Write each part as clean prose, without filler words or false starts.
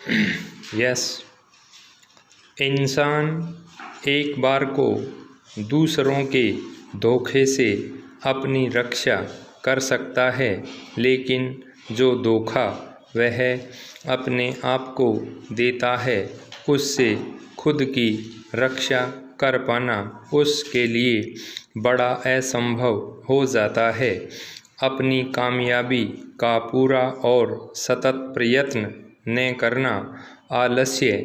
Yes, इंसान एक बार को दूसरों के धोखे से अपनी रक्षा कर सकता है, लेकिन जो धोखा वह अपने आप को देता है उससे खुद की रक्षा कर पाना उसके लिए बड़ा असंभव हो जाता है। अपनी कामयाबी का पूरा और सतत प्रयत्न न करना, आलस्य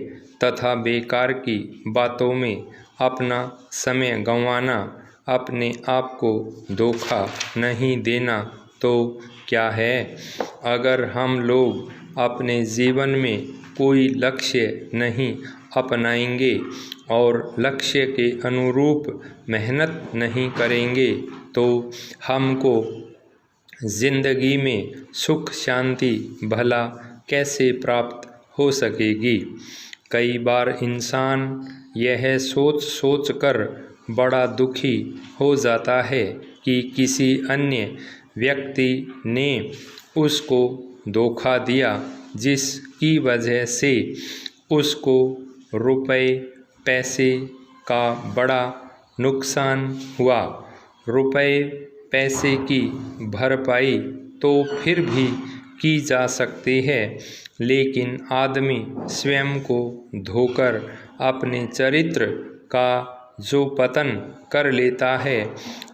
तथा बेकार की बातों में अपना समय गंवाना, अपने आप को धोखा नहीं देना तो क्या है। अगर हम लोग अपने जीवन में कोई लक्ष्य नहीं अपनाएंगे और लक्ष्य के अनुरूप मेहनत नहीं करेंगे तो हमको जिंदगी में सुख शांति भला कैसे प्राप्त हो सकेगी। कई बार इंसान यह सोच सोच कर बड़ा दुखी हो जाता है कि किसी अन्य व्यक्ति ने उसको धोखा दिया, जिसकी वजह से उसको रुपए पैसे का बड़ा नुकसान हुआ। रुपए पैसे की भरपाई तो फिर भी की जा सकती है, लेकिन आदमी स्वयं को धोकर अपने चरित्र का जो पतन कर लेता है,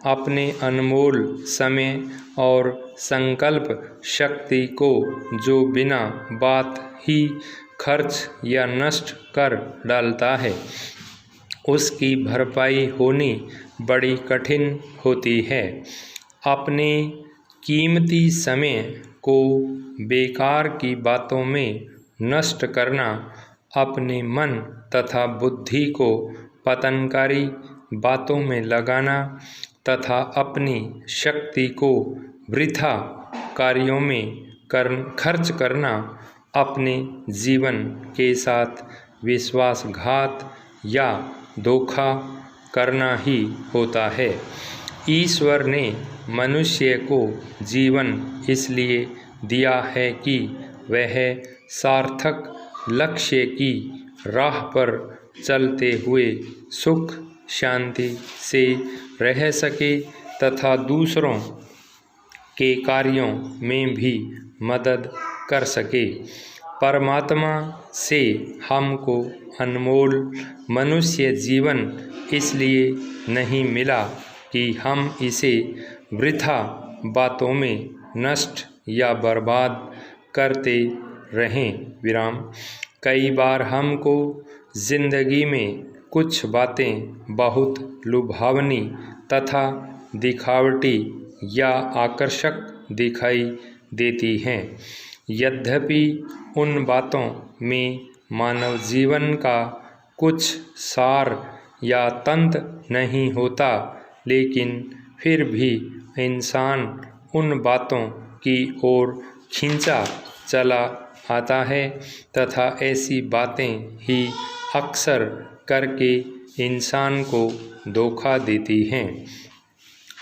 अपने अनमोल समय और संकल्प शक्ति को जो बिना बात ही खर्च या नष्ट कर डालता है, उसकी भरपाई होनी बड़ी कठिन होती है। अपने कीमती समय को बेकार की बातों में नष्ट करना, अपने मन तथा बुद्धि को पतनकारी बातों में लगाना तथा अपनी शक्ति को वृथा कार्यों में खर्च करना, अपने जीवन के साथ विश्वासघात या धोखा करना ही होता है। ईश्वर ने मनुष्य को जीवन इसलिए दिया है कि वह सार्थक लक्ष्य की राह पर चलते हुए सुख शांति से रह सके तथा दूसरों के कार्यों में भी मदद कर सके। परमात्मा से हमको अनमोल मनुष्य जीवन इसलिए नहीं मिला कि हम इसे वृथा बातों में नष्ट या बर्बाद करते रहें। विराम। कई बार हमको जिंदगी में कुछ बातें बहुत लुभावनी तथा दिखावटी या आकर्षक दिखाई देती हैं। यद्यपि उन बातों में मानव जीवन का कुछ सार या तंत्र नहीं होता, लेकिन फिर भी इंसान उन बातों की ओर खींचा चला आता है तथा ऐसी बातें ही अक्सर करके इंसान को धोखा देती हैं,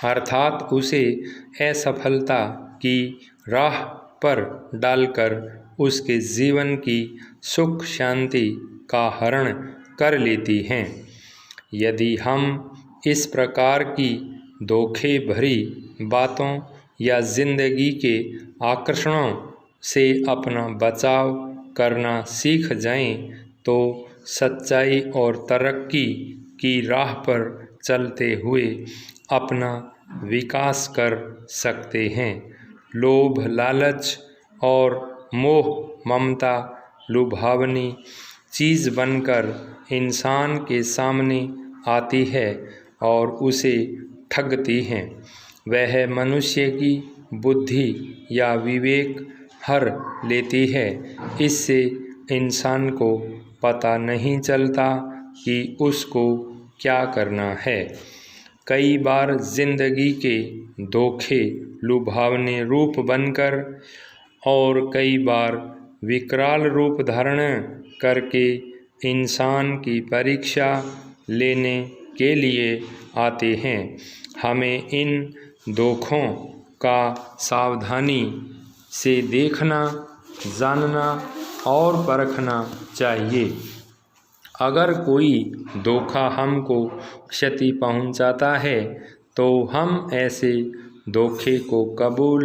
अर्थात उसे असफलता की राह पर डालकर उसके जीवन की सुख शांति का हरण कर लेती हैं। यदि हम इस प्रकार की धोखे भरी बातों या जिंदगी के आकर्षणों से अपना बचाव करना सीख जाएं, तो सच्चाई और तरक्की की राह पर चलते हुए अपना विकास कर सकते हैं। लोभ लालच और मोह ममता लुभावनी चीज़ बनकर इंसान के सामने आती है और उसे ठगती हैं। वह मनुष्य की बुद्धि या विवेक हर लेती है। इससे इंसान को पता नहीं चलता कि उसको क्या करना है। कई बार जिंदगी के धोखे लुभावने रूप बनकर और कई बार विकराल रूप धारण करके इंसान की परीक्षा लेने के लिए आते हैं। हमें इन धोखों का सावधानी से देखना, जानना और परखना चाहिए। अगर कोई धोखा हमको क्षति पहुंचाता है तो हम ऐसे धोखे को कबूल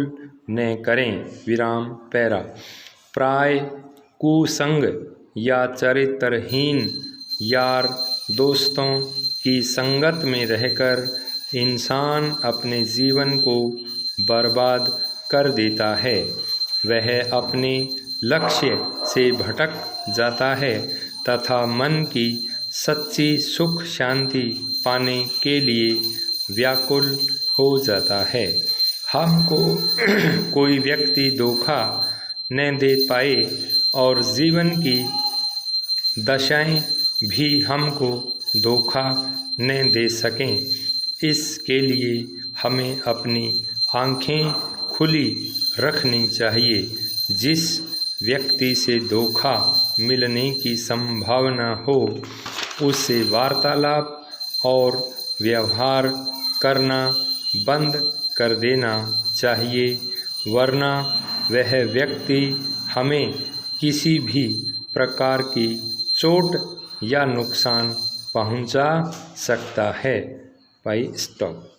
न करें। विराम पैरा। प्राय कुसंग या चरित्रहीन यार दोस्तों की संगत में रहकर इंसान अपने जीवन को बर्बाद कर देता है। वह अपने लक्ष्य से भटक जाता है तथा मन की सच्ची सुख शांति पाने के लिए व्याकुल हो जाता है। हमको कोई व्यक्ति धोखा न दे पाए और जीवन की दशाएं भी हमको धोखा न दे सकें, इसके लिए हमें अपनी आँखें खुली रखनी चाहिए। जिस व्यक्ति से धोखा मिलने की संभावना हो उससे वार्तालाप और व्यवहार करना बंद कर देना चाहिए, वरना वह व्यक्ति हमें किसी भी प्रकार की चोट या नुकसान पहुंचा सकता है। भाई स्टॉप।